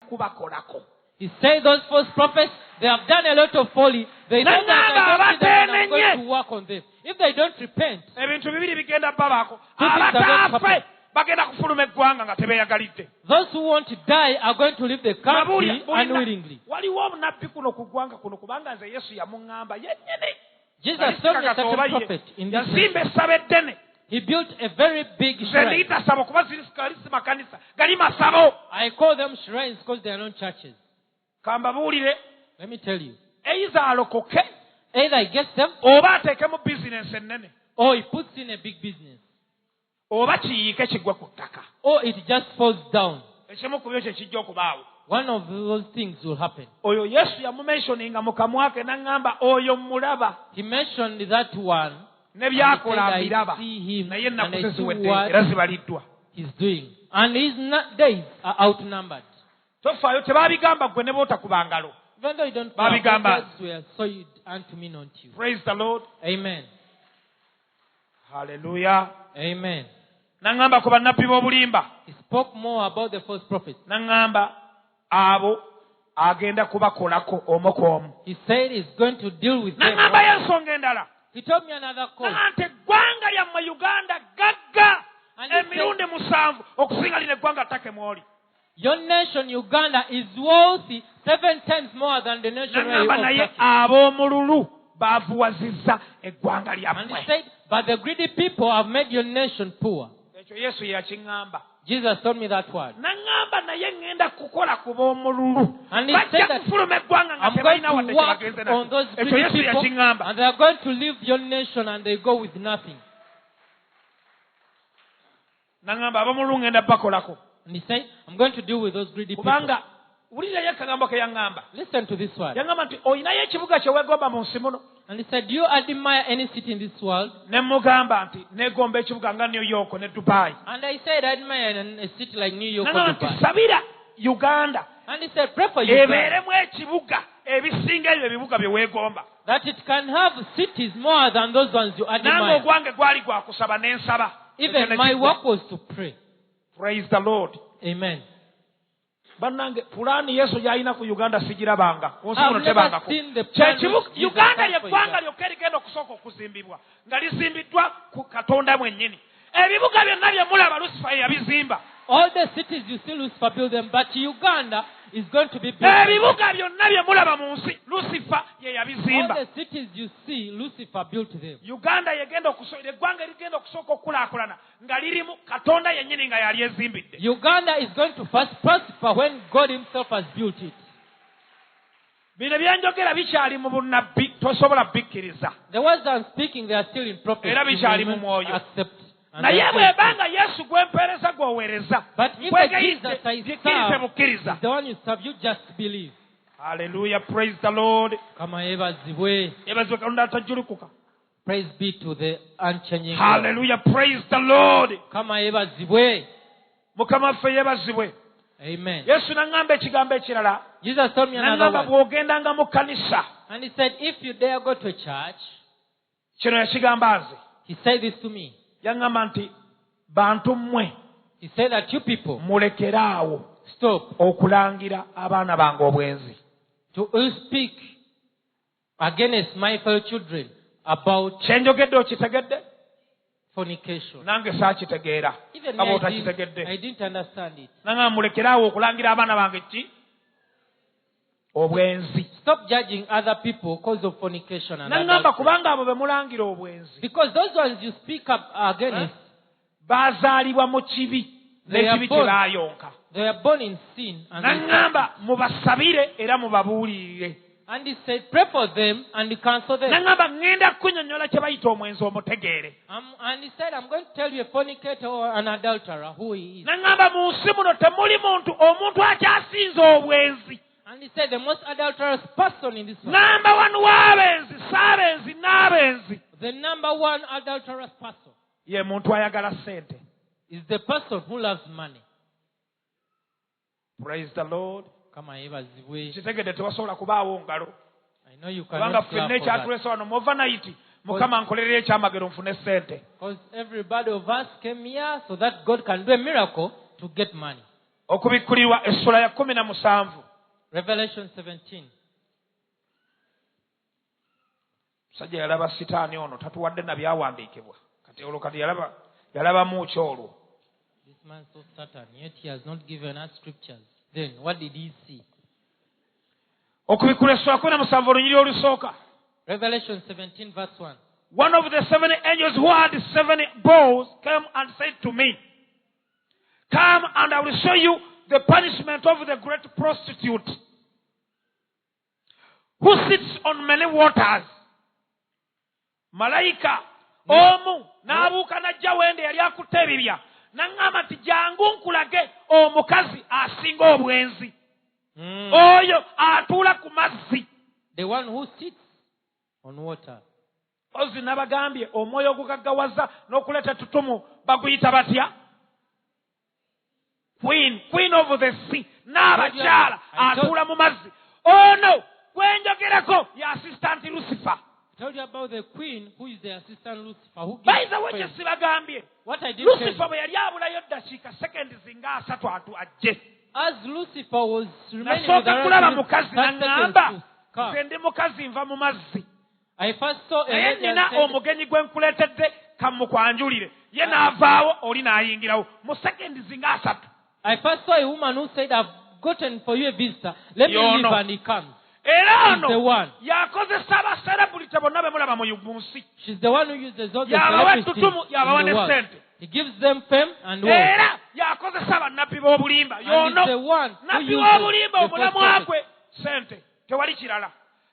kubakolako. He said those false prophets, they have done a lot of folly. They know that I don't see them and I'm going to work on them. If they don't repent, Ebintu bibiri bigenda babaako. Two things are going to happen. Bagenda kufuluma eggwanga nga tebeeyagalidde. Those who want to die are going to leave the country unwillingly. Waliwo obunabbi kuno ku ggwanga kuno kubanga nze Yesu yamuŋŋamba yennyini. Jesus told me a certain prophet in this yazimba essabo eddene. He built a very big shrine. I call them shrines because they are not churches. Let me tell you. Either he gets them or he puts in a big business or it just falls down. One of those things will happen. He mentioned that one. I see him and I see what he's doing. And his days are outnumbered. Even though you don't know, words were sold unto me, not you. Praise the Lord. Amen. Hallelujah. Amen. He spoke more about the false prophets. He said he's going to deal with them. He told me another call. Your nation, Uganda, is wealthy 7 times more than the nation where you are. And he said, but the greedy people have made your nation poor. Jesus told me that word. And he said that I'm going to work on those greedy people and they are going to leave your nation and they go with nothing. And he said, I'm going to deal with those greedy people. Listen to this word. And he said, do you admire any city in this world? And I said, I admire a city like New York or Dubai. And he said, pray for Uganda, that it can have cities more than those ones you admire. Even my work was to pray. Praise the Lord. Amen. Bannange pulaani Yesu y'alina ku Uganda sigirabanga. Uganda yeggwanga lyokka erigenda okusooka okuzimbibwa nga lizimbiddwa ku Katonda mwennyini. Ebibuga byonna bye mulaba Lucifer ye yabizimba. All the cities you see Lucifer build them, but Uganda is going to be built. Ebibuga byonna bye mulaba mu nsi Lucifer ye yabizimba. All the cities you see Lucifer built them. Uganda yegenda okusooka eggwanga erigenda okusooka okulaakulana nga lirimu Katonda yennyini nga yali ezimbidde. Uganda is going to first prosper when God himself has built it. Bino byenjogera bikyali mu bunnabbi tosobola bikkiriza. The words I'm speaking, they are still in prophecy. Era bikyali mu mwoyo. Accept. Naye bwebanga Yesu gwempeereza gwoweereza kwegayise bikkirize mukkiriza. The one you serve, you just believe. Hallelujah. Praise the Lord. Kama yebazibwe. Yebazibwe Katonda atajjulukuka. Praise be to the unchanging. Hallelujah. Praise the Lord. Kama yebazibwe. Mukama ffe yebazibwe. Amen. Yesu n'aŋŋamba ekigambo ekirala. Jesus told me another word. Bw'ogendanga mu kkanisa. And he said, if you dare go to a church. Kino yakigamba nze. He said this to me. Yaŋŋamba nti bantu mmwe. He said that you people. Mulekeraawo. Stop. Okulangira abaana bange obwenzi. To speak against my fellow children about kyenjogedde okitegedde? Fornication. Nange saakitegeera. Even I didn't understand it. Nanga mulekeraawo okulangira abaana bange ki? Obwenzi. Stop judging other people because of fornication and nangamba kubanga abo be mulangira obwenzi. Because those ones you speak up against, bazaalibwa mu kibi n'ekibi kye baayonka. They are born in sin. And nangamba mubasabire era mubabuulirire. And he said, pray for them and counsel them. Nangamba ngenda kunnyonnyola kye bayita omwenzi omutegeere. And he said, I'm going to tell you a fornicator or an adulterer who he is. Nangamba mu nsi muno temuli omuntu akyasinza obwenzi. And he said, the most adulterous person in this world. Number one w'abenzi, s'abenzi, n'abenzi. The number one adulterous person. Ye muntu ayagala ssente. Is the person who loves money. Praise the Lord. Kama yebazibwe. Kitegedde tewasobola kubaawo ngalo. I know you cannot clap for that. Ekyatuleese wano mu overnight Mukama nkolerera ekyamagero nfune ssente. Because everybody of us came here so that God can do a miracle to get money. okubikkulirwa essula ya 17. Revelation 17. Musajja yalaba sitaani ono tatuwadde na byawandiikibwa kati olwo kati yalabamu ki olwo. This man saw Satan, yet he has not given us scriptures. Then what did he see? Okubikkula essula 17 olunyiri olusooka. Revelation 17 verse 1. One of the 7 angels who had 7 bowls came and said to me, "Come and I will show you the punishment of the great prostitute who sits on many waters." Malayika omu n'abuuka n'ajja wende yali akutte ebibya n'aŋŋamba nti jangu nkulage omukazi asinga obwenzi oyo atuula ku mazzi. The one who sits on water. Ozi nabagambye omwoyo ogugaggawaza n'okuleeta tutumu baguyita batya? Queen of the sea. N'abakyala atuula mu mazzi. Ono gwenjogerako ye assistant Lucifer. I told you about the queen who is the assistant Lucifer. Who By the way, kye sibagambye. What I did Lucifer bwe yali abulayo ddakiika seconds nga 3 ajje. As Lucifer was remaining with Nasooka kulaba mukazi the n'aŋŋamba nze ndi mukazi nva mu mazzi. I first saw a naye lady nina omugenyi gwe nkuleetedde kamukwanjulire ye n'avaawo oli n'ayingirawo mu seconds nga 3. I first saw a woman who said, "I've gotten for you a visitor. Let me leave," and he comes. Era She's the ono one. yakozesa abaselebrity bonna be mulaba mu nsi. She's the one who uses all the Yabawa celebrities ettutumu, yabawa in the ne world. ssente. He gives them fame and wealth. Era yakozesa bannabbi b'obulimba. And Y'ono he's the one who nabbi uses w'obulimba the false omulamwa prophets. gwe ssente tewali kirala.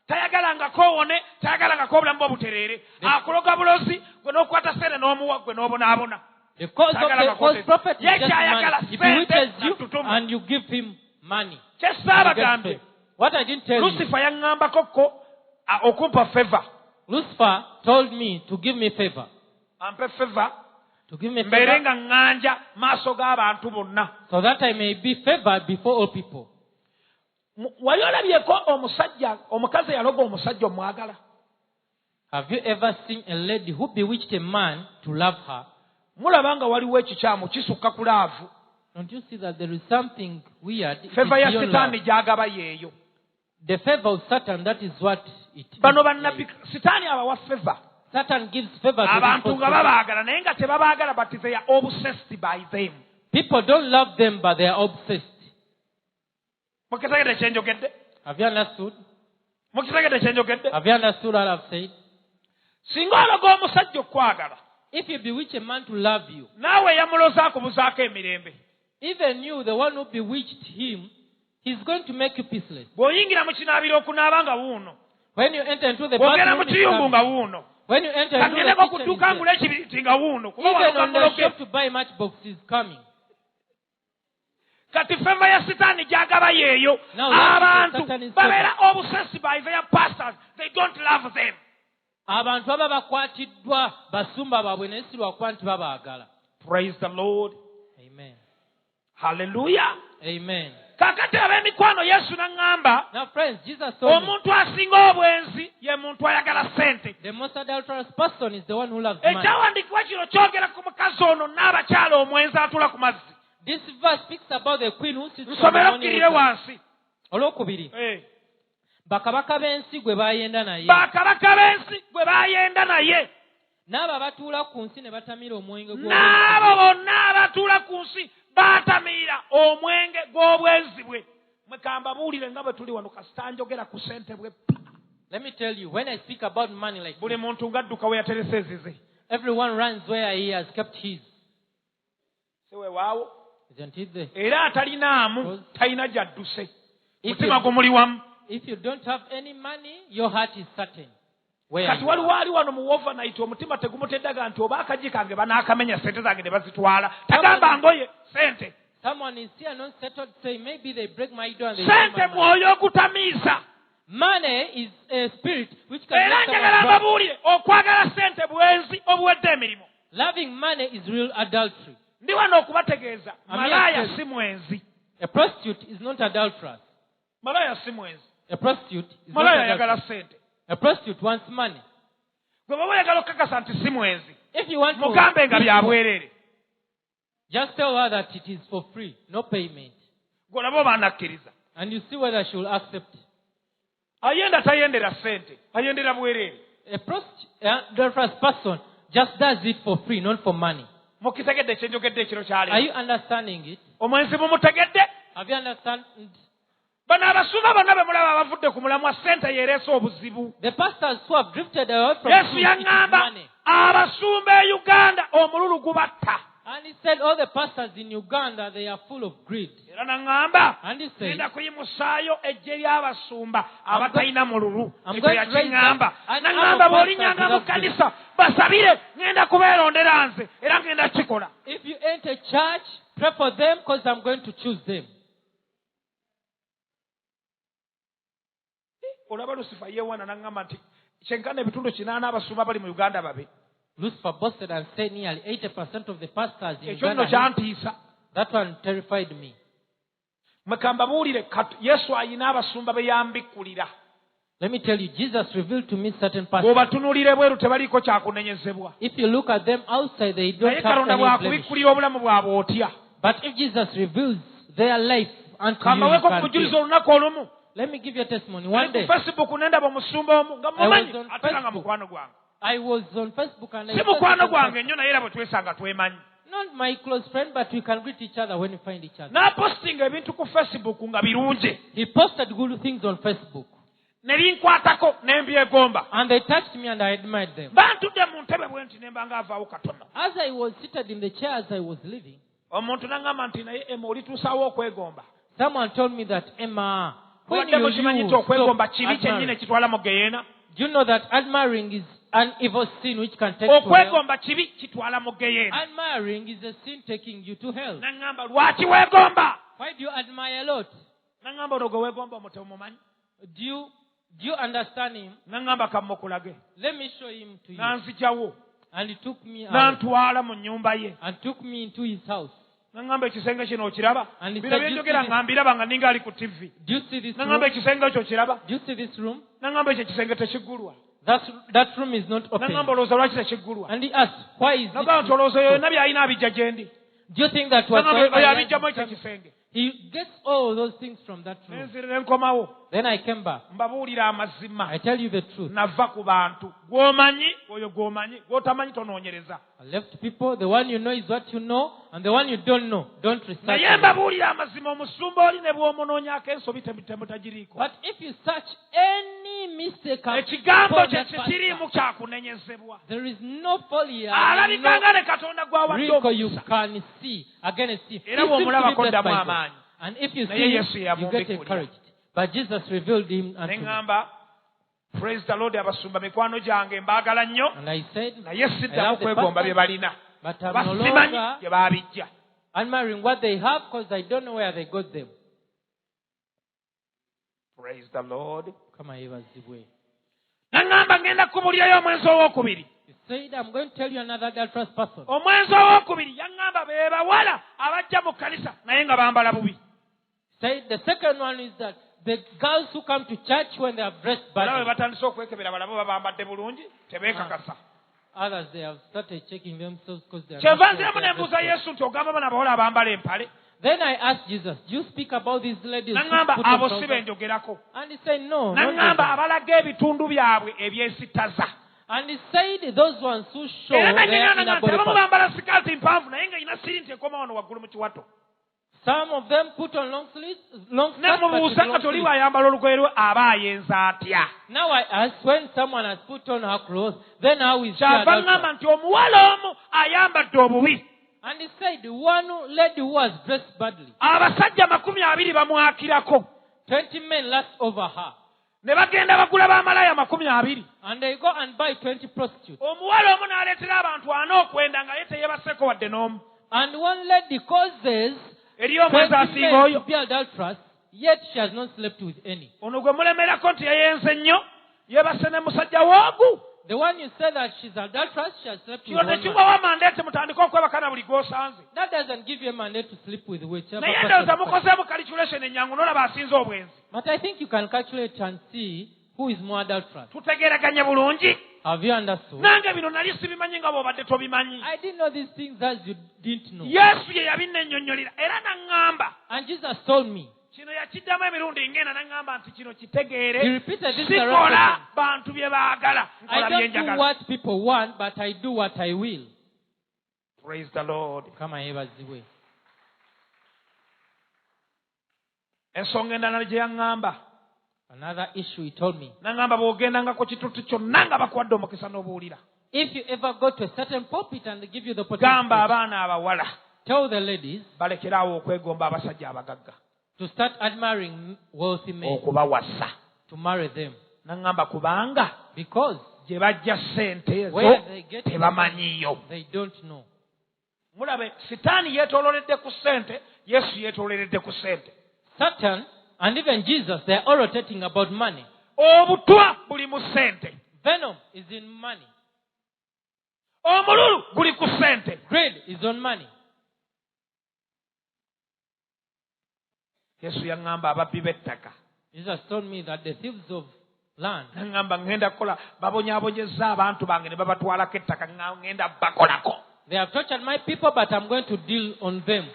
Tayagalangako wone, tayagalangako obulamu bw'obutereere. Akuloga bulozi gwe n'okwata ssente n'omuwa gwe n'obonaabona. The cause of the false prophet is Ye just kyayagala money. He ssente bewitches you n'atutuma. and you give him money. Kye You get saabagambye. fame. What I didn't tell you, Lucifer yaŋŋambako ko okumpa favor. Lucifer told me to give me favor. Ampe favor. To give me Mbeere favor nga ŋŋanja maaso g'abantu bonna. so that I may be favored before all people. Wali olabyeko omukazi yaloga omusajja omwagala? Have you ever seen a lady who bewitched a man to love her? Mulaba nga waliwo ekikyamu kisukka ku laavu. Don't you see that there is something weird? Favor ya beyond sitaani love? gy'agaba yeeyo. The favor of Satan, that is what it is. Bano bannabbi sitaani abawa favor. Satan gives favor to Abantu people. nga babaagala naye nga tebabaagala but they are obsessed by them. People don't love them, but they are obsessed. Mukitegedde kye njogedde? Have you understood? Mukitegedde kye njogedde? Have you understood what I've said? Singa ologa omusajja okwagala If you bewitch a man to love you, naawe yamuloza akubuzaako emirembe. even you, the one who bewitched him, he's going to make you peaceless. Bw'oyingira mu kinaabiro okunaaba nga wuuno. When you enter into the Bw'ogenda mu bathroom, kiyumbu he's nga coming. wuuno. When you enter into Kaŋŋendeko the ku kitchen, dduuka he's ngula there. ekibiriti nga wuuno. Kuba Even wano on the kamuloge. shop to buy matchbox, he's coming. Kati feva ya sitaani gy'agaba yeeyo. Now, that Abantu is Satan's babeera obsessed by their pastors. They don't love them. Abantu baba bakwatiddwa basumba baabwe naye si lwakuba nti babaagala. Praise the Lord. Amen. Hallelujah. Amen. Kakati ab'emikwano Yesu n'aŋŋamba Now friends, Jesus told me omuntu asinga obwenzi ye muntu ayagala ssente. the most adulterous person is the one who loves money. Ekyawandiikibwa kino kyogera ku mukazi ono n'abakyala omwenzi atula ku mazzi. This verse speaks about the queen who sits on the Nsomera money okkirire water. wansi. Olwokubiri, bakabaka b'ensi gwe baayenda naye, bakabaka b'ensi gwe baayenda naye n'abo abatuula ku nsi ne batamira omwenge n'abo bonna abatuula ku nsi baatamirira omwenge gw'obwenzi bwe. Mwekamba buulire nga bwe tuli wano kasita njogera ku ssente bwe. Let me tell you, when I speak about money like Buli this, muntu ng'adduka we yateresa ezize. everyone runs where he has kept his. Si weewaawo. Isn't it there? Era atalinaamu talina gy'adduse. If Mutima you- gumuli wamu. If you don't have any money, your heart is certain. Where Kati you waliwo are. ali wano mu overnight omutima tegumuteddaga nti oba akaji kange banaakamenya ssente zange ne bazitwala. Tagamba ngoye ssente. Someone is here not settled, say maybe they break my door and they steal Ssente my money. mwoyo ogutamiiza. Money is a spirit which can Era make njagala someone drunk. mbabuulire okwagala ssente bwenzi obuwedde emirimu. Loving money is real adultery. Ndi wano okubategeeza malaaya Yes. si mwenzi. A prostitute is not adulterous. Malaaya si mwenzi. A prostitute is not Malaaya ayagala adulterous. ssente. A prostitute wants money. Gwe baba oyagala okukakasa nti si mwenzi. If you want to, Mugambe nga bya bwereere. just tell her that it is for free, no payment. golaba oba anakkiriza. And you see whether she will accept. Ayenda tayendera ssente, ayendera bwereere. The first person just does it for free, not for money. Mukitegedde kyenjogedde ekiro kyali. Are you understanding it? Omwenzi mumutegedde? Have you understand? Bano abasumba bonna be mulaba abavudde ku mulamwa ssente yeereese obuzibu. The pastors who have drifted away from Yesu truth, it is yaŋŋamba money. abasumba e Uganda omululu gubatta. And he said all the pastors in Uganda, they are full of greed. Era naŋŋamba And he said, ngenda kuyimusaayo ejje ly'abasumba abatalina mululu. I'm Ekyo going to raise yakiŋŋamba. up an Naŋŋamba army of bw'olinyanga pastors mu without kkanisa basabire ngenda kubeerondera nze era ngenda kikola. if you enter church, pray for them because I'm going to choose them. Olaba Lucifer yeewana naŋŋamba nti kyenkana ebitundu 8 abasumba bali mu Uganda babe. Lucifer boasted and said nearly 80% of the pastors in Ekyo nno Uganda. kyantiisa. That one terrified me. Mukamba buulire Yesu ayina abasumba be yambikkulira. Let me tell you, Jesus revealed to me certain pastors. Bw'obatunuulira ebweru tebaliiko kyakunenyezebwa. If you look at them outside, they don't Naye have Katonda any blemish. bw'akubikkulira obulamu bwabwe otya. But if Jesus reveals their life unto you, Kamba you weeko can kujuliza feel. olunaku olumu. Let me give you a testimony. One day, Ku Facebook nendaba omusumba omu nga mumanyi I was on ate nga Facebook. mukwano gwange. I was on Facebook and I Si said mukwano something gwange like- nnyo naye era bwe twesanga twemanyi. not my close friend, but we can greet each other when we find each other. N'apostinga ebintu ku Facebook nga birungi. He posted good things on Facebook. Ne binkwatako ne mbyegomba. And they touched me and I admired them. Bantudde mu ntebe bwe nti ne mba ng'avaawo katono. As I was seated in the chair as I was leaving, Omuntu n'aŋŋamba nti naye Emma olituusaawo okwegomba. someone told me that, Emma, when Obadde you mukimanyi nti okwegomba stop kibi kyennyini admiring, kitwala mu geyeena. do you know that admiring is an evil sin which can take to hell? Okwegomba kibi kitwala mu geyeena. Admiring is a sin taking you to hell. N'aŋŋamba lwaki weegomba? Why do you admire a lot? N'aŋŋamba olwo gwe weegomba omutemu mumanyi. Do you understand him? N'aŋŋamba kammukulage. Let me show him to you. N'anzijawo. And he took me out N'antwala mu nnyumba ye. and took me into his house. N'aŋŋamba ekisenge kino okiraba? And he Bino said, byenjogera nga mbiraba nga ninga ali ku TV. Do you see this room? N'aŋŋamba ekisenge ekyo okiraba? Do you see this room? N'aŋŋamba ekyo ekisenge tekiggulwa. That room is not open. N'aŋŋamba olowooza lwaki tekiggulwa? And he asked, why is N'agamba nti it? olowooza oyo yonna by'alina abijja gye ndi. Do you think that N'aŋŋamba whatsoever oyo he has abijjamu ekyo become- ekisenge. he gets all those things from that room? Nenzire ne nkomawo. Then I came back. Mbabuulira amazima. I tell you the truth. Nava ku bantu. Gw'omanyi, oyo gw'omanyi. Gw'otamanyi tonoonyereza. I left people. The one you know is what you know, and the one you don't know, don't research Naye it. mbabuulira amazima omusumba oli ne bw'omunoonyako ensobi temutagiriiko. But if you search any mistake Ekigambo upon kye that pastor, kitiriimu kyakunenyezebwa. there is no folly and Alabika nga no ne Katonda gw'awadde wrinkle you omukisa. can see against him. He Era seems to be bw'omulabako blessed ddamu by God. amaanyi. And if you Naye see Yesu him, you get yamumbikulira. encouraged. But Jesus revealed him unto Ne me. ŋŋamba praise the Lord abasumba mikwano gyange mbaagala nnyo And I said, naye I siddamu love the kwegomba bye pastors, balina but I'm kuba no simanyi longer gye baabijja. admiring what they have because I don't know where they got them. Praise the Lord. Kama yebazibwe. Naŋŋamba ngenda kukubulirayo omwenzi owookubiri. He said, I'm going to tell you another adulterous person. Omwenzi owookubiri yaŋŋamba be bawala abajja mu kkanisa naye nga bambala bubi. Said the second one is that the girls who come to church when they are dressed Era bwe badly. batandise okwekebera balabo babambadde bulungi tebeekakasa. Others, they have started checking themselves because they are Kyenva not sure nziramu they are ne mbuuza dressed well. Yesu nti ogamba bano abawala abambala empale. Then I asked Jesus, do you speak about these ladies who Naŋŋamba put on abo si trousers? benjogerako. And he said, no. not Naŋŋamba those ones. abalaga ebitundu byabwe ebyesittaza. And he said, those ones who show Era their nannyina inner nti body abamu parts. bambala sikaati mpanvu naye nga ina sirinti ekoma wano waggulu mu kiwato. Some of them put on long sleeves, long Ne skirts, but with mubuuza long kati oli sleeves. bw'ayambala olugoye lwe aba ayenza atya. Now I ask, when someone has put on her clothes, then how is she Kyava adulterous? ŋŋamba nti omuwala omu ayambadde obubi. And he said, the one lady who was dressed badly, Abasajja 20 bamwakirako. 20 men lust over her. Ne bagenda bagula b'amalaya 20. And they go and buy 20 prostitutes. Omuwala omu n'aleetera abantu 4 okwenda nga ye teyeebaseeko wadde n'omu. And one lady causes Eri 20 omwezi asinga men oyo. to be adulterous, yet she has not slept with any. Ono gwe mulemerako nti yayenze nnyo yeebase ne musajja woogu. The one you say that she's adulterous, she has slept with Kino one man. tekibawa mandeeti mutandike okwebakana buli gw'osanze. That doesn't give you a mandate to sleep with whichever Naye person. ndowooza you find. mukozeemu calculation ennyangu n'olaba asinze obwenzi. But I think you can calculate and see who is more adulterous. Tutegeeraganye bulungi. Have you understood? nange bino nali sibimanyi nga bw'obadde tobimanyi. I didn't know these things as you didn't know. Yesu ye yabinennyonnyolera era n'aŋŋamba. And Jesus told me. Kino yakiddamu emirundi ngenda n'aŋŋamba nti kino kitegeere. He repeated this sikola bantu bye baagala. I Nkola bye don't do njagala. what people want, but I do what I will. Praise the Lord. Kama yebaziwe. Ensonga endala gye yaŋŋamba. Another issue he told me. N'aŋŋamba bw'ogendanga ku kitutu kyonna nga bakuwadde omukisa n'obuwulira. If you ever go to a certain pulpit and they give you the Gamba opportunity, abaana abawala tell the ladies balekeraawo okwegomba abasajja abagagga. to start admiring wealthy men, Okubawasa. to marry them. N'aŋŋamba kubanga Because gye bajja ssente where ezo they get tebamanyiiyo. they don't know. Mulabe sitaani yeetoololedde ku ssente, Yesu yeetoololedde ku ssente. Satan and even Jesus, they are all rotating about money. Obutwa buli mu ssente. Venom is in money. Omululu guli ku ssente. Greed is on money. Yesu yaŋŋamba ababbi b'ettaka. Jesus told me that the thieves of land, N'aŋŋamba ŋŋenda kukola babonyaabonyezza abantu bange ne babatwalako ettaka ŋŋenda bakolako. they have tortured my people, but I'm going to deal on them.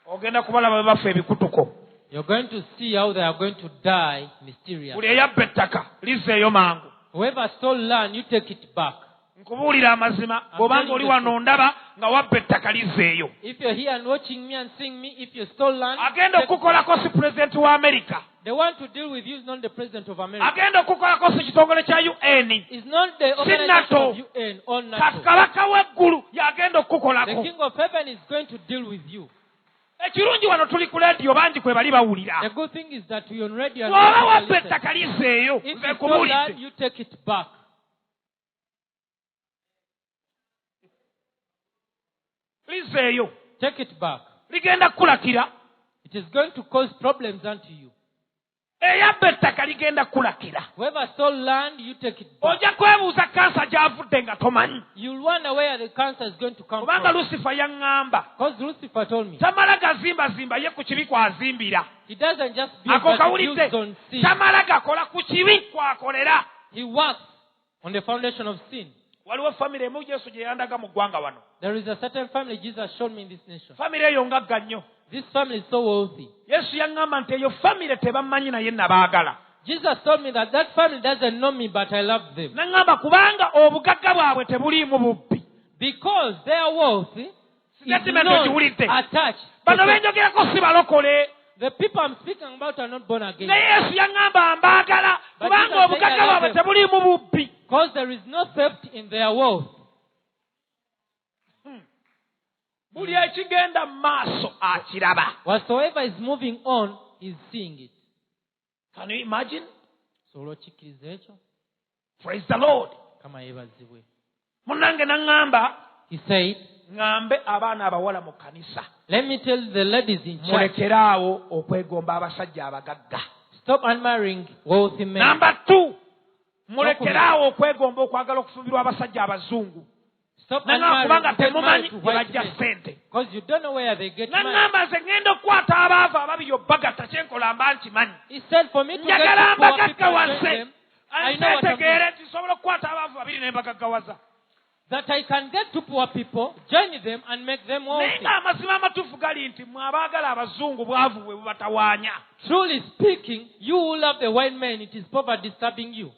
Ogenda kubalaba bwe bafa ebikutuko. You're going to see how they are going to die mysteriously. Buli eyabba ettaka lizzeeyo mangu. Whoever stole land, you take it back. Nkubuulira amazima bw'obanga oli wano ndaba nga wabba ettaka lizzeeyo. If you're here and watching me and seeing me, if you stole land, Agenda okukolako si pulezidenti wa Amerika. the one to deal with you is not the president of America. Agenda okukolako si kitongole kya UN. It's not the organization of UN or NATO. Kabaka w'eggulu y'agenda The okukolako. King of Heaven is going to deal with you. Ekirungi wano tuli ku leediyo bangi kwe bali bawulira. The good thing is that we on radio and Bw'oba people wabba listen. ettaka lizzeeyo If nze you stole land, nkubuulidde. you take it back. Lizzeeyo Take it back. ligenda kukulakira. It is going to cause problems unto you. Eyabba ettaka ligenda kukulakira. Whoever stole land, you take it back. Ojja kwebuuza kansa gy'avudde nga tomanyi. You'll wonder where the cancer is going to come Kubanga from. Lucifer yaŋŋamba. Because Lucifer told me, Tamala gazimbazimba ye ku kibi kwazimbira. he doesn't just build, Ako but he kawulidde. builds on sin. Tamala gakola ku kibi kwakolera. He works on the foundation of sin. Waliwo famire emu Yesu gye yandaga mu ggwanga wano. There is a certain family Jesus showed me in this nation. Famire eyo ngagga nnyo. This family is so wealthy. Yesu yaŋŋamba nti eyo famire tebamanyi naye nabaagala. Jesus told me that that family doesn't know me, but I love them. Naŋŋamba kubanga obugagga bwabwe tebuliimu bubbi. Because their wealth is Statement not ogiwulidde. attached. Bano to them. benjogerako si balokole. The people I'm speaking about are not born again. Ne Yesu yaŋŋamba mbaagala But kubanga Jesus obugagga said, "I love bwabwe them." tebuliimu bubbi. Because there is no theft in their wealth. Buli ekigenda mu maaso akiraba. Whatsoever is moving on is seeing it. Can you imagine? So olw'okikkiriza ekyo, Praise the Lord. Kama yeebazibwe. Munnange naŋŋamba He said, ŋŋambe abaana abawala mu kkanisa. let me tell the ladies in church, Mulekeraawo okwegomba abasajja abagagga. stop admiring wealthy men. Number 2. Mulekeraawo okwegomba okwagala okufubirwa abasajja abazungu. Stop Naŋŋamba kubanga admiring get temumanyi married to gye white bajja men. ssente. Because you don't know where they get married. Naŋŋamba nze ŋŋenda okukwata abaavu ababiri obbagatta kyenkola mba nkimanyi. He said for me to get Njagala to poor mbagagga people and wazze. join them, I know what I'm doing. Ntegeere nti nsobola okukwata abaavu babiri ne mbagaggawaza. That I can get to poor people, join them and make them Naye wealthy. ng'amazima amatuufu gali nti mwe abaagala abazungu bwavu bwe bubatawaanya. Truly speaking, you who love the white man, it is poverty disturbing you.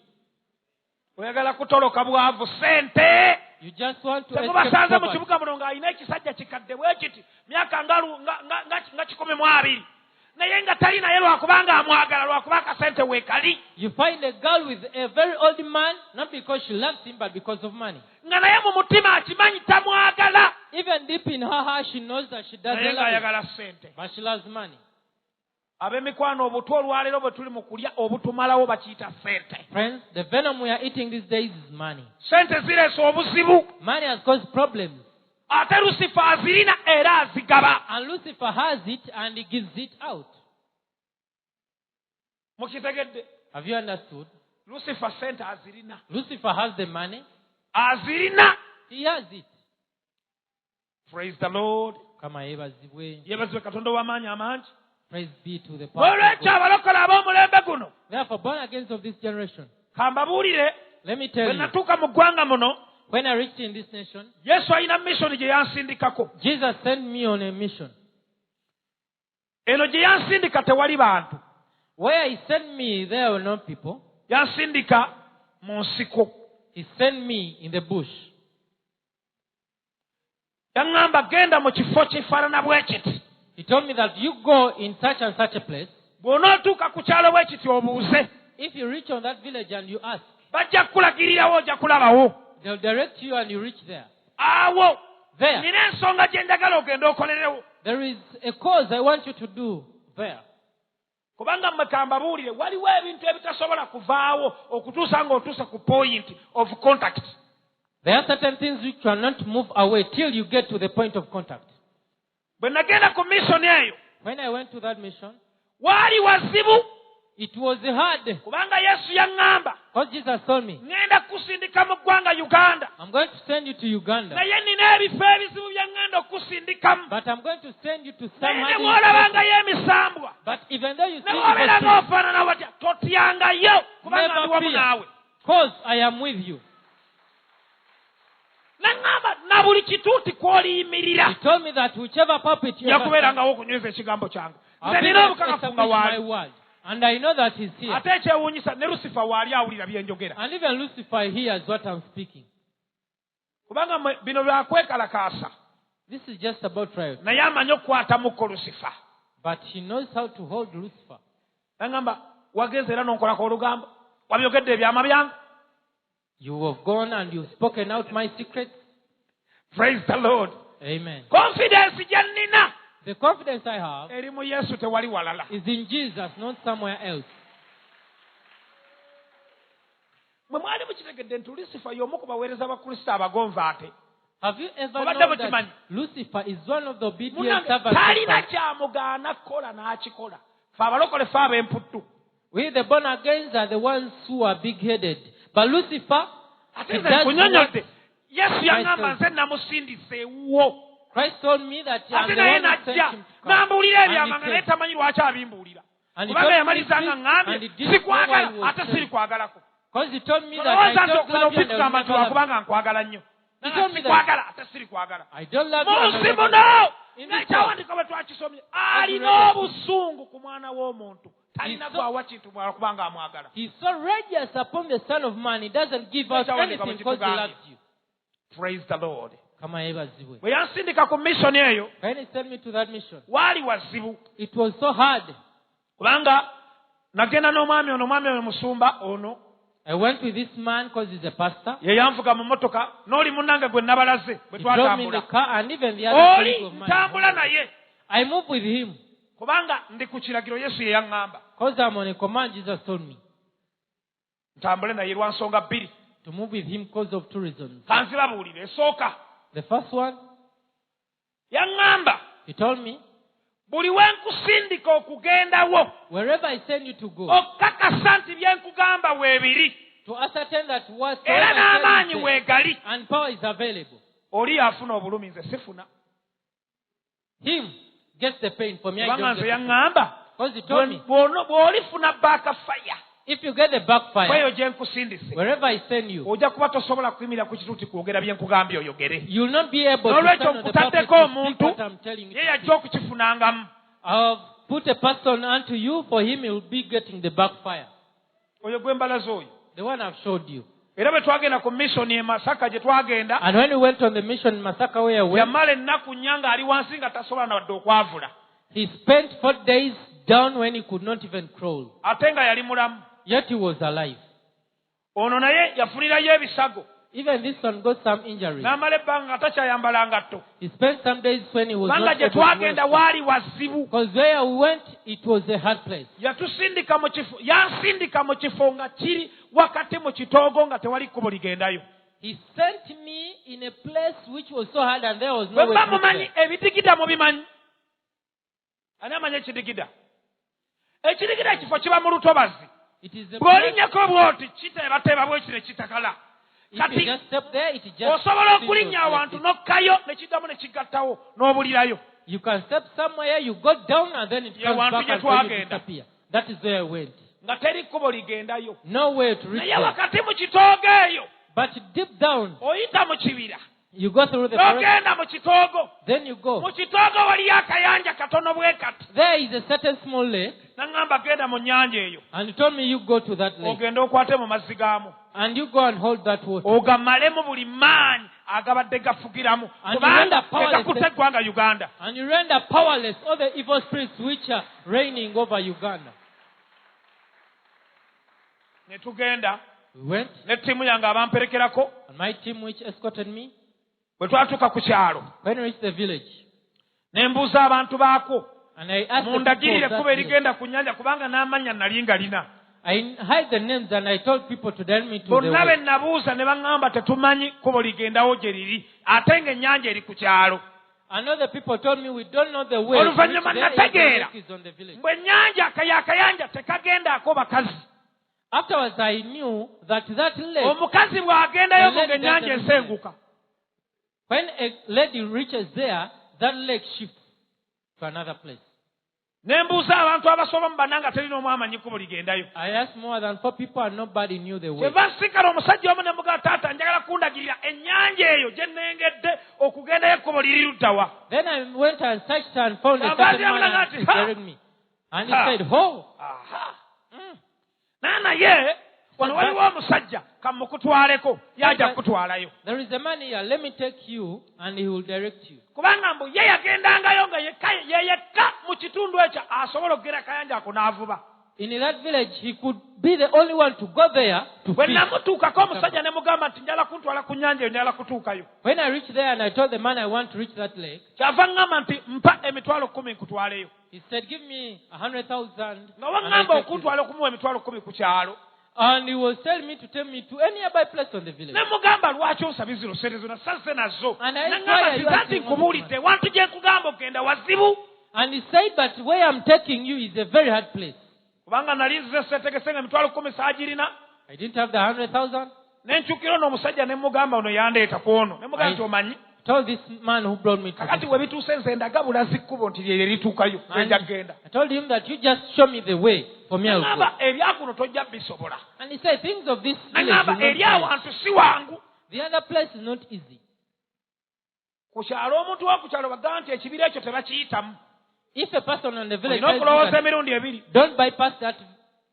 Oyagala kutoloka bwavu ssente. You just want to escape Temubasanze mu poverty. kibuga muno ng'alina ekisajja kikadde bwe kiti myaka nga 120. Naye nga tali naye lwakubanga amwagala lwakuba akasente weekali. You find a girl with a very old man, not because she loves him, but because of money. Nga naye mu mutima akimanyi tamwagala. Even deep in her heart, she knows that she doesn't Naye love him, ng'ayagala ssente. but she loves money. Ab'emikwano obutwa olwaleero bwe tuli mu kulya obutumalawo bakiyita ssente. Friends, the venom we are eating these days is money. Ssente zireese obuzibu. Money has caused problems. Ate Lucifer azirina era azigaba. And Lucifer has it and he gives it out. Mukitegedde? Have you understood? Lucifer ssente azirina. Lucifer has the money. Azirina. He has it. Praise the Lord. Kama yeebazibwe. Yeebazibwe Katonda w'amaanyi amangi. Praise be to the power of Olwekyo God. abalokole ab'omulembe guno Therefore, born again of this generation, kambabuulire Let me tell bwe you, natuuka mu ggwanga muno when I reached in this nation, yesu alina mission gye yansindikako. Jesus sent me on a mission. Eno gye yansindika tewali bantu. Where he sent me, there were no people. Yansindika mu nsiko. He sent me in the bush. Yaŋŋamba genda mu kifo kifaanana bwe kiti. He told me that you go in such and such a place. Bw'onootuuka ku kyalo bwe kiti obuuze. If you reach on that village and you ask, bajja kukulagirirawo ojja kulabawo. they'll direct you and you reach there. Awo There. nina ensonga gye njagala ogenda okolerewo. There is a cause I want you to do there. Kubanga mmwe kambabuulire waliwo ebintu ebitasobola kuvaawo okutuusa ng'otuuse ku point of contact. There are certain things which cannot move away till you get to the point of contact. Bwe nagenda ku mission eyo When I went to that mission, waali wazibu it was hard. kubanga Yesu yaŋŋamba Because Jesus told me, ŋŋenda kusindika mu ggwanga Uganda. I'm going to send you to Uganda. Naye nina ebifo ebizibu bye ŋŋenda okusindikamu. But I'm going to send you to some Naye ne hard bw'olabangayo emisambwa But even though you see ne bw'obeera evil ng'ofaanana watya totyangayo kubanga Never ndi wamu fear. naawe. because I am with you. Naŋŋamba na buli kituuti kw'oliyimirira He told me that whichever puppet you nja ever kubeerangawo okunyweza ekigambo kyange. I'll Nze be nina there to obukakafu establish nga my waali. word. And I know that he's here. Ate ekyewuunyisa ne Lucifer waali awulira bye njogera. And even Lucifer hears what I'm speaking. Kubanga bino byakwekalakaasa. This is just about trials. Naye amanyi okukwatamuko Lucifer. But he knows how to hold Lucifer. Naŋŋamba wagenze era n'onkolako olugambo. Wabyogedde ebyama byange. You have gone and you've spoken out my secrets. Praise the Lord. Amen. Confidence gye nnina The confidence I have eri mu Yesu tewali walala. is in Jesus, not somewhere else. Mwe mwali mukitegedde nti Lucifer y'omu ku baweereza ba Kristo abagonva ate. Have you ever Obadde known mukimanyi? that Lucifer is one of the obedient Munnange servants talina of God? kyamugaana kukola n'akikola. Fe abalokole fe ab'emputtu. We, the born agains, are the ones who are big-headed. But Lucifer, Ate he nze does nkunyonyodde. what Yesu yaŋŋamba nze namusindise ewuwo. Christ told me that I'm Ate the naye one who sent najja him to come. n'ambuulira And he ebyama nga naye came. tamanyi lwaki abimbuulira. And he Kubanga told me yamaliza nga this, and ŋŋambye he didn't know why he sikwagala was ate saying. sirikwagalako. Because he told me that Olowooza I nti don't okuno love you and I okukugamba will nti never love you. wakubanga nkwagala nnyo. He told me that Sikwagala ate sirikwagala. I don't love you Mu and I nsi will never muno love you. In this world, n'ekyawandiika bwe twakisomye alina ready. obusungu ku mwana w'omuntu talina He's so- gwawa kintu bwala kubanga amwagala. he's so radiant upon the Son of Man, he doesn't give out Ekyawandiika anything bwe because he kitugambye. loves you. Praise the Lord. Kama yebaziwe. bwe yansindika ku mission eyo When he sent me to that mission, waali wazibu it was so hard. kubanga nagenda n'omwami oyo musumba ono I went with this man because he's a pastor. ye yanvuga mu motoka n'oli munnange gwe nabalaze bwe He drove me in the twatambula car and even the other oli colleague of ntambula mine. naye I moved with him kubanga ndi ku kiragiro yesu ye yaŋŋamba because I'm on a command Jesus told me ntambule naye lwa nsonga bbiri to move with him because of two reasons. kanzibabuulire esooka The first one, yaŋŋamba he told me, buli we nkusindika okugendawo wherever I send you to go, okkakasa nti bye nkugamba weebiri to ascertain that what era n'amaanyi I weegali and power is available. oli afuna obulumi nze sifuna Him gets the pain for me. I kubanga don't nze get the pain. yaŋŋamba Because he told me, bw'olifuna baakafaya if you get the backfire, kweyo gye nkusindise wherever I send you, ojja kuba tosobola kuyimirira ku kituuti kwogera bye nkugambye oyogere you'll not be able to n'olwekyo stand on the pulpit nkutaddeko to speak omuntu what I'm telling you. ye to yajja speak. okukifunangamu I'll put a person unto you, for him he will be getting the backfire. oyo gwe mbalaze oyo The one I've showed you. era bwe twagenda ku misoni e Masaka gye twagenda And when we went on the mission in Masaka where I went, yamala ennaku nnya ng'ali wansi nga tasobola nawadde okwavula he spent 4 days down when he could not even crawl. ate nga yali mulamu Yet he was alive. ono naye yafunirayo ebisago Even this one got some injuries. n'amala ebbanga nga takyayambala ngatto He spent some days when he was kubanga not gye able to wear twagenda shoes. waali wazibu Because where we went, it was a hard place. yatusindika mu kifo yansindika mu kifo nga kiri wakati mu kitoogo nga tewali kkubo ligendayo He sent me in a place which was so hard and there was no bwe way mba to mumanyi get. ebidigida mubimanyi ani amanyi ekidigida ekidigida ekifo kiba mu lutobazi It is a place, bw'olinnyako bw'oti kiteebateeba bwe kire kitakala if you kati just step there, it just osobola feels okulinnya like awantu it. n'okkayo ne kiddamu ne kigattawo n'obulirayo You can step somewhere, you go down and then it Ye comes wantu back gye and then you twagenda. disappear. That is where I went. nga teri kkubo ligendayo No way to reach naye there. wakati mu kitoogo eyo But deep down, oyita mu kibira you go through the forest, n'ogenda mu kitoogo then you go. mu kitoogo waliyo akayanja katono bwe kati There is a certain small lake, naŋŋamba genda mu nnyanja eyo and he told me you go to that lake, ogenda okwate mu mazzi gaamu and you go and hold that water. ogamalemu buli maanyi agabadde gafugiramu And kubanga you render egakutte eggwanga Uganda And you render powerless all the evil spirits which are reigning over Uganda. ne tugenda We went, ne ttiimu yange abamperekerako and my team which escorted me, bwe twatuuka ku kyalo when we reached the village, ne mbuuza abantu baako and I asked the mundagirire people of ekkubo that village, erigenda ku nnyanja kubanga n'amannya nali nga lina I hide the names and I told people to direct me to the bonna be way. nabuuza ne baŋŋamba tetumanyi kkubo ligendawo gye liri ate ng'ennyanja eri ku kyalo And other people told me we don't know the way. to reach oluvannyuma there if the nategeera lake is on the village. bwe ennyanja akayanja tekagendaako bakazi Afterwards, I knew that that lake, omukazi bw'agendayo The lady ng'ennyanja doesn't esenguka when a lady reaches there, that lake shifts to another place. ne mbuuza abantu abasoba mu bannanga terina omu amanyi kkubo ligendayo I asked more than 4 people and nobody knew the way. kyeva nsikala omusajja omu ne mugamba taata njagala kundagirira ennyanja eyo gye nnengedde okugendayo ekkubo liri luddawa Then I went and searched and found a Abadi certain man amunagati, and "Ha!" direct me. And he Ha! said, "Oh, aha naye wano waliwo omusajja kamukutwaleko yajja kukutwalayo there is a man here. Let me take you and he will direct you." kubanga mbu ye yagendangayo nga yeyekka mu kitundu ekyo asobola okugera kayanja ako n'avuba In that village, he could be the only one to go there to bwe fish. namutuukako omusajja ne mugamba nti njala kuntwala ku nnyanja eyo njala kutuukayo When I reached there and I told the man I want to reach that lake, kyava ŋŋamba nti mpa emitwalo 10 nkutwaleyo he said, "Give me 100,000." nga and I waŋŋamba take you. okuntwala okumuwa emitwalo 10 ku kyalo And he was telling me to take me to any nearby place on the village. ne mugamba lwaki osabye zino sente zona sazze nazo And I naŋŋamba inquired, nti "You zanti asking nkubuulidde wantu gye nkugamba okgenda wazibu And he said, "But where I'm taking you is a very hard place." kubanga nali nzize seetegese nga emitwalo 10 saagirina I didn't have the 100,000. ne nkyukira ono omusajja ne mugamba ono yandeeta ku ono ne mugamba nti omanyi Told this man who brought me to kakati this. we bituuse nze ndaga bulazi kkubo nti lye lituukayo enja genda I told him that you just show me the way for me. I'll go. naŋŋamba ebyakuno tojja bisobola And he said, "Things of this village naŋŋamba will not eri be awantu si wangu The other place is not easy. ku kyalo omuntu woku kyalo bagamba nti ekibira ekyo tebakiyitamu If a person on the village olina tells you okulowooza that, emirundi ebiri don't bypass that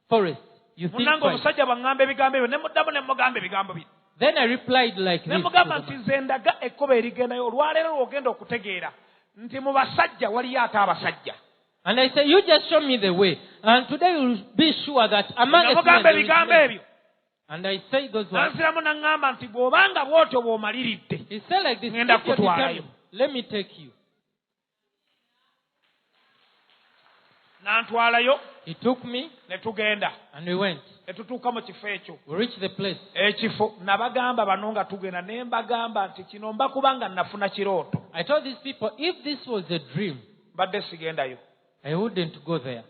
forest, you think munanga twice." omusajja bwaŋŋamba ebigambo ebyo ne muddamu ne mugamba ebigambo biri Then I replied like ne this. mugamba to the nti man. nze ndaga ekkubo erigendayo olwaleero lwogenda okutegeera nti mu basajja waliyo ate abasajja And I said, "You just show me the way. And today you'll be sure that among us namugamba there is ebigambo men." ebyo And I say those words. nansiramu naŋŋamba nti bw'obanga bw'otyo bw'omaliridde He said like this, Ngenda "If you're kutwalayo." determined, let me take you. n'antwalayo He took me ne tugenda and we went. ne tutuuka mu kifo ekyo We reached the place. ekifo nabagamba bano nga tugenda ne mbagamba nti kino mba kubanga nafuna kirooto I told these people, if this was a dream, mbadde sigendayo I wouldn't go there.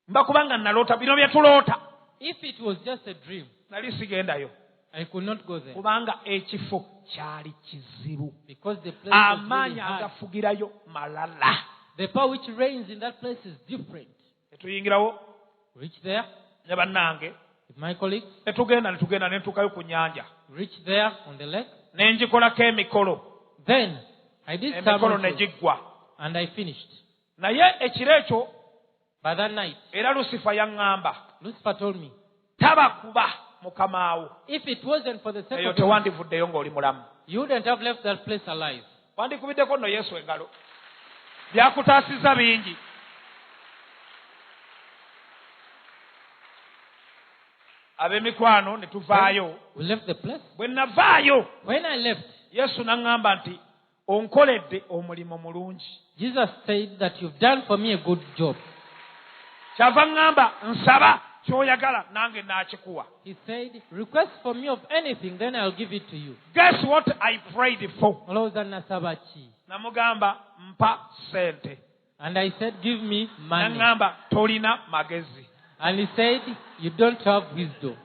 mba kubanga naloota bino bye tuloota If it was just a dream, nali sigendayo I could not go there. kubanga ekifo kyali kizibu Because the place was really amaanyi hard. agafugirayo malala The power which reigns in that place is different. netuyingirawo Reach there ne bannange with my colleagues. netugenda ne ntuukayo ku nnyanja Reach there on the lake. ne ngikolako emikolo Then I did some emikolo ne rituals giggwa and I finished. naye ekiro ekyo By that night, era lusifa yaŋŋamba Lucifer told me, tabakuba mukamaawo if it wasn't for the sake eyo of the tewandivuddeyo ng'oli mulamu you wouldn't have left that place alive. wandikubiddeko nno yesu engalo byakutaasiza bingi ab'emikwano ne tuvaayo We left the place. bwe navaayo When I left, yesu n'aŋŋamba nti onkoledde omulimu mulungi Jesus said that you've done for me a good job. kyava ŋŋamba nsaba ky'oyagala nange naakikuwa He said, request for me of anything, then I'll give it to you. guess what I prayed for Olowooza nasaba ki? namugamba mpa sente And I said, give me money. naŋŋamba tolina magezi And he said, you don't have wisdom.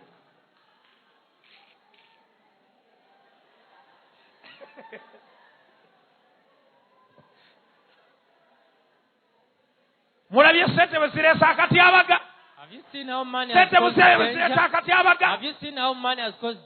mulabye sente bwe zireesa akatyabaga Have you seen how money has sente caused danger? buseeta akatyabaga Have you seen how money has caused